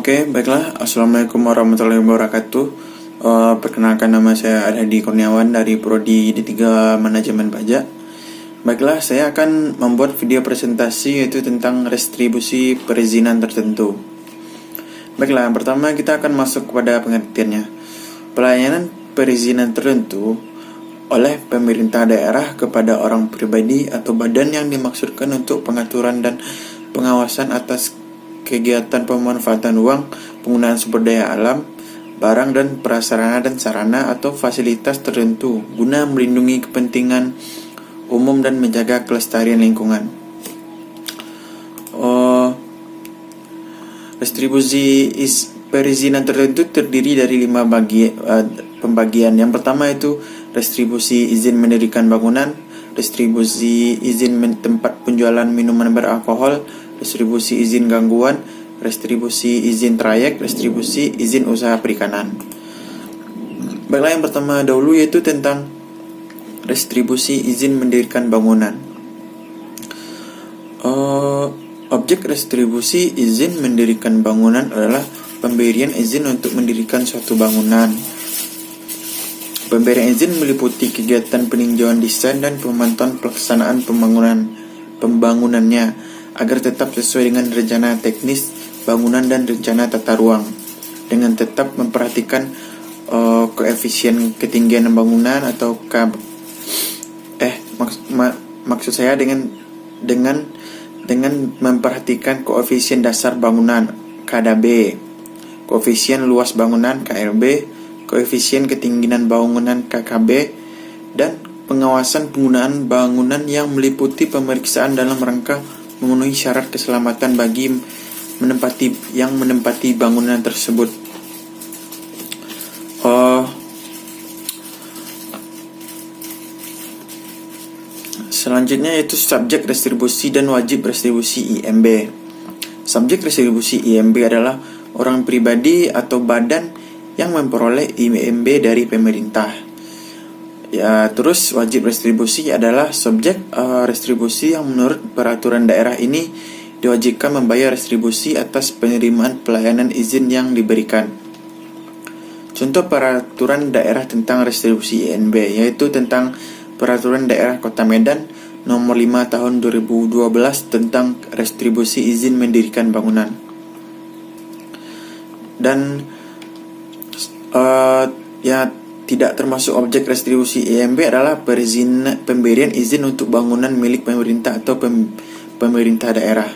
Oke, baiklah. Assalamualaikum warahmatullahi wabarakatuh. Perkenalkan, nama saya Adhadi Kurniawan dari Prodi D3 Manajemen Pajak. Baiklah, saya akan membuat video presentasi yaitu tentang restribusi perizinan tertentu. Baiklah, yang pertama kita akan masuk kepada pengertiannya. Pelayanan perizinan tertentu oleh pemerintah daerah kepada orang pribadi atau badan yang dimaksudkan untuk pengaturan dan pengawasan atas kegiatan pemanfaatan uang, penggunaan sumber daya alam, barang dan prasarana dan sarana atau fasilitas tertentu guna melindungi kepentingan umum dan menjaga kelestarian lingkungan. Restribusi perizinan tertentu terdiri dari 5 pembagian. Yang pertama itu restribusi izin mendirikan bangunan, restribusi izin tempat penjualan minuman beralkohol, restribusi izin gangguan, restribusi izin trayek, restribusi izin usaha perikanan. Baiklah, yang pertama dahulu yaitu tentang restribusi izin mendirikan bangunan. Objek restribusi izin mendirikan bangunan adalah pemberian izin untuk mendirikan suatu bangunan. Pemberian izin meliputi kegiatan peninjauan desain dan pemantauan pelaksanaan pembangunannya agar tetap sesuai dengan rencana teknis bangunan dan rencana tata ruang, dengan tetap memperhatikan koefisien ketinggian bangunan atau maksud saya dengan memperhatikan koefisien dasar bangunan KDB, koefisien luas bangunan KLB, koefisien ketinggian bangunan KKB, dan pengawasan penggunaan bangunan yang meliputi pemeriksaan dalam rangka memenuhi syarat keselamatan bagi menempati bangunan tersebut. Selanjutnya yaitu subjek restribusi dan wajib restribusi IMB. Subjek restribusi IMB adalah orang pribadi atau badan yang memperoleh IMB dari pemerintah. Terus wajib restribusi adalah subjek restribusi yang menurut peraturan daerah ini diwajibkan membayar restribusi atas penerimaan pelayanan izin yang diberikan. Contoh peraturan daerah tentang restribusi IMB yaitu tentang Peraturan Daerah Kota Medan Nomor 5 Tahun 2012 tentang restribusi izin mendirikan bangunan. Dan tidak termasuk objek restribusi IMB adalah pemberian izin untuk bangunan milik pemerintah atau pemerintah daerah.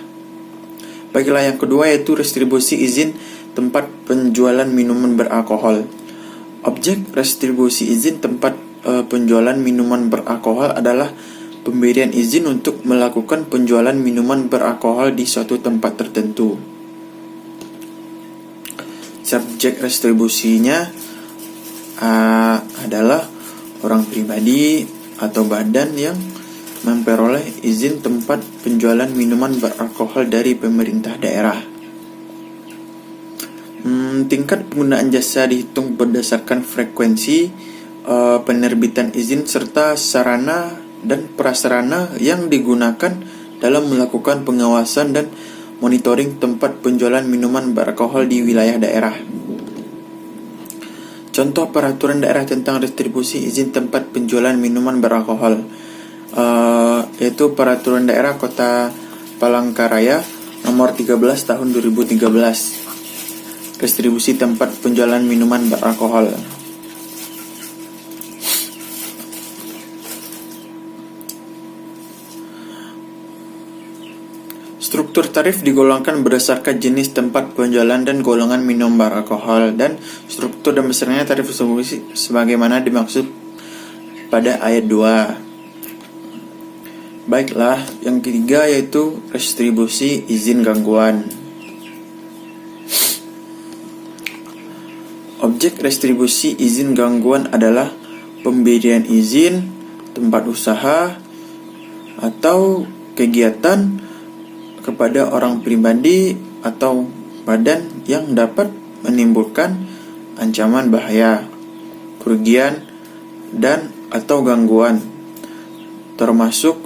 Baiklah, yang kedua yaitu restribusi izin tempat penjualan minuman beralkohol. Objek restribusi izin tempat penjualan minuman beralkohol adalah pemberian izin untuk melakukan penjualan minuman beralkohol di suatu tempat tertentu. Subjek restribusinya adalah orang pribadi atau badan yang memperoleh izin tempat penjualan minuman beralkohol dari pemerintah daerah. Tingkat penggunaan jasa dihitung berdasarkan frekuensi penerbitan izin serta sarana dan prasarana yang digunakan dalam melakukan pengawasan dan monitoring tempat penjualan minuman beralkohol di wilayah daerah. Contoh peraturan daerah tentang restribusi izin tempat penjualan minuman beralkohol yaitu Peraturan Daerah Kota Palangkaraya Nomor 13 Tahun 2013, restribusi tempat penjualan minuman beralkohol. Struktur tarif digolongkan berdasarkan jenis tempat penjualan dan golongan minum beralkohol, dan struktur dan besarnya tarif restribusi sebagaimana dimaksud pada ayat 2. Baiklah, yang ketiga yaitu restribusi izin gangguan. Objek restribusi izin gangguan adalah pemberian izin tempat usaha atau kegiatan kepada orang pribadi atau badan yang dapat menimbulkan ancaman bahaya, kerugian, dan atau gangguan, termasuk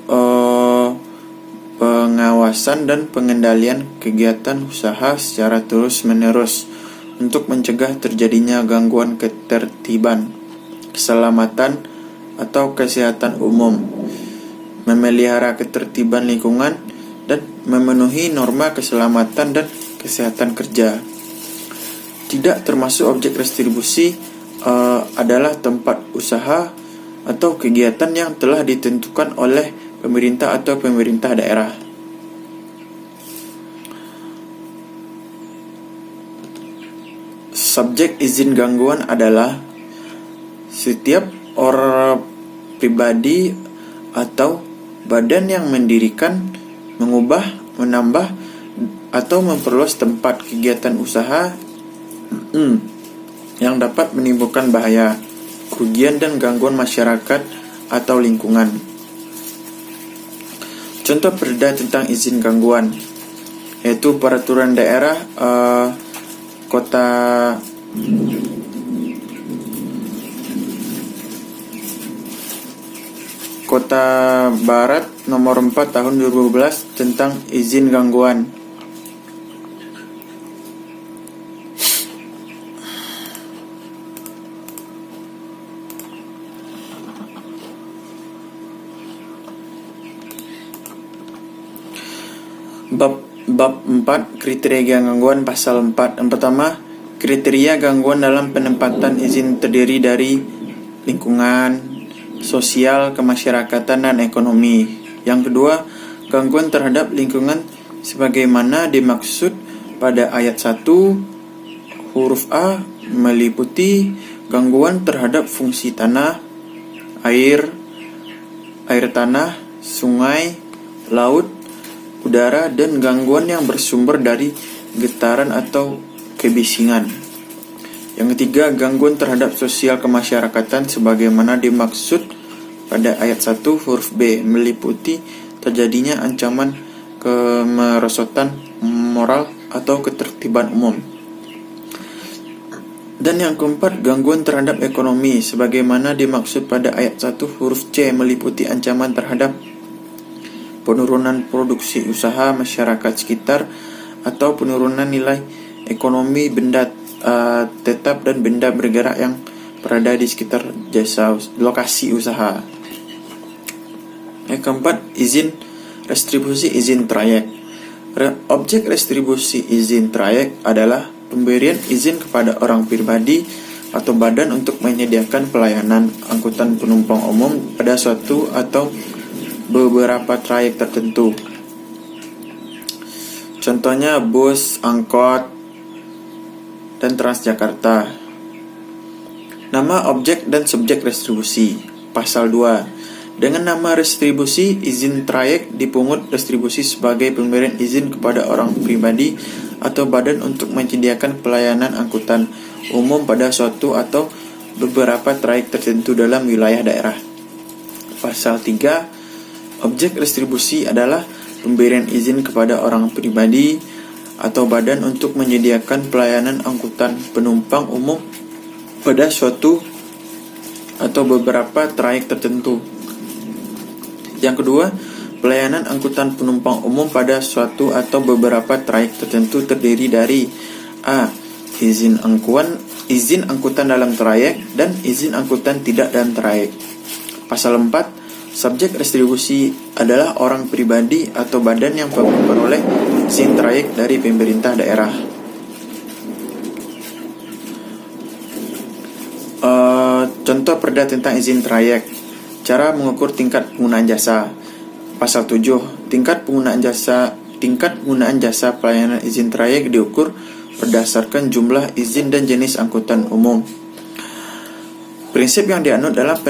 pengawasan pengawasan dan pengendalian kegiatan usaha secara terus-menerus untuk mencegah terjadinya gangguan ketertiban, keselamatan, atau kesehatan umum, memelihara ketertiban lingkungan, dan memenuhi norma keselamatan dan kesehatan kerja. Tidak termasuk objek restribusi adalah tempat usaha atau kegiatan yang telah ditentukan oleh pemerintah atau pemerintah daerah. Subjek izin gangguan adalah setiap orang pribadi atau badan yang mendirikan, mengubah, menambah, atau memperluas tempat kegiatan usaha yang dapat menimbulkan bahaya, kerugian, dan gangguan masyarakat atau lingkungan. Contoh perda tentang izin gangguan yaitu peraturan daerah Kota Barat nomor 4 tahun 2012 tentang izin gangguan. Bab 4 kriteria gangguan pasal 4. Yang pertama, kriteria gangguan dalam penempatan izin terdiri dari lingkungan, sosial, kemasyarakatan, dan ekonomi. Yang kedua, gangguan terhadap lingkungan sebagaimana dimaksud pada ayat 1 huruf A meliputi gangguan terhadap fungsi tanah, air tanah, sungai, laut, udara, dan gangguan yang bersumber dari getaran atau kebisingan. Yang ketiga, gangguan terhadap sosial kemasyarakatan sebagaimana dimaksud pada ayat 1 huruf B meliputi terjadinya ancaman kemerosotan moral atau ketertiban umum. Dan yang keempat, gangguan terhadap ekonomi sebagaimana dimaksud pada ayat 1 huruf C meliputi ancaman terhadap penurunan produksi usaha masyarakat sekitar atau penurunan nilai ekonomi benda tetap dan benda bergerak yang berada di sekitar jasa lokasi usaha. Yang keempat, izin restribusi izin trayek. Objek restribusi izin trayek adalah pemberian izin kepada orang pribadi atau badan untuk menyediakan pelayanan angkutan penumpang umum pada suatu atau beberapa trayek tertentu. Contohnya bus, angkot, dan Transjakarta. Nama objek dan subjek restribusi. Pasal 2. Dengan nama restribusi izin trayek dipungut restribusi sebagai pemberian izin kepada orang pribadi atau badan untuk menyediakan pelayanan angkutan umum pada suatu atau beberapa trayek tertentu dalam wilayah daerah. Pasal 3. Objek restribusi adalah pemberian izin kepada orang pribadi atau badan untuk menyediakan pelayanan angkutan penumpang umum pada suatu atau beberapa trayek tertentu. Yang kedua, pelayanan angkutan penumpang umum pada suatu atau beberapa trayek tertentu terdiri dari A. Izin angkutan dalam trayek dan izin angkutan tidak dalam trayek. Pasal 4. Subjek restribusi adalah orang pribadi atau badan yang memperoleh izin trayek dari pemerintah daerah. Contoh perda tentang izin trayek. Cara mengukur tingkat penggunaan jasa. Pasal 7. Tingkat penggunaan jasa pelayanan izin trayek diukur berdasarkan jumlah izin dan jenis angkutan umum. Prinsip yang dianut dalam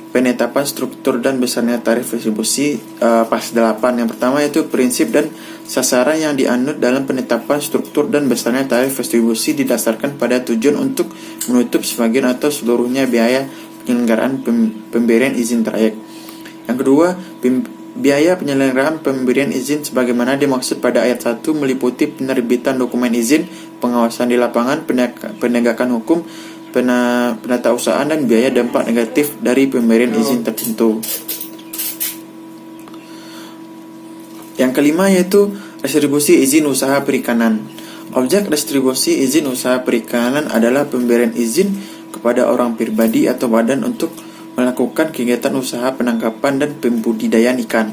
penetapan struktur dan besarnya tarif restribusi pas 8. Yang pertama yaitu prinsip dan sasaran yang dianut dalam penetapan struktur dan besarnya tarif restribusi didasarkan pada tujuan untuk menutup sebagian atau seluruhnya biaya penyelenggaraan pemberian izin trayek. Yang kedua, biaya penyelenggaraan pemberian izin sebagaimana dimaksud pada ayat 1 meliputi penerbitan dokumen izin, pengawasan di lapangan, penegakan hukum, penatausahaan, dan biaya dampak negatif dari pemberian izin tertentu. Yang kelima yaitu restribusi izin usaha perikanan. Objek restribusi izin usaha perikanan adalah pemberian izin kepada orang pribadi atau badan untuk melakukan kegiatan usaha penangkapan dan pembudidayaan ikan.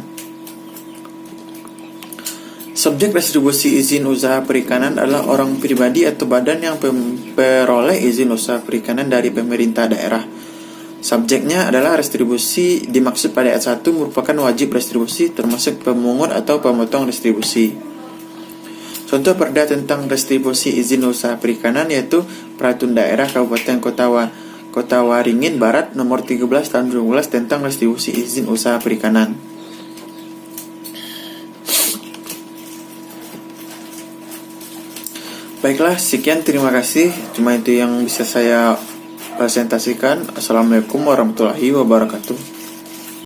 Subjek restribusi izin usaha perikanan adalah orang pribadi atau badan yang memperoleh izin usaha perikanan dari pemerintah daerah. Subjeknya adalah restribusi dimaksud pada ayat 1 merupakan wajib restribusi termasuk pemungut atau pemotong restribusi. Contoh perda tentang restribusi izin usaha perikanan yaitu Peraturan Daerah Kabupaten Kota Waringin Barat nomor 13 tahun 2012 tentang restribusi izin usaha perikanan. Baiklah, sekian, terima kasih. Cuma itu yang bisa saya presentasikan. Assalamualaikum warahmatullahi wabarakatuh.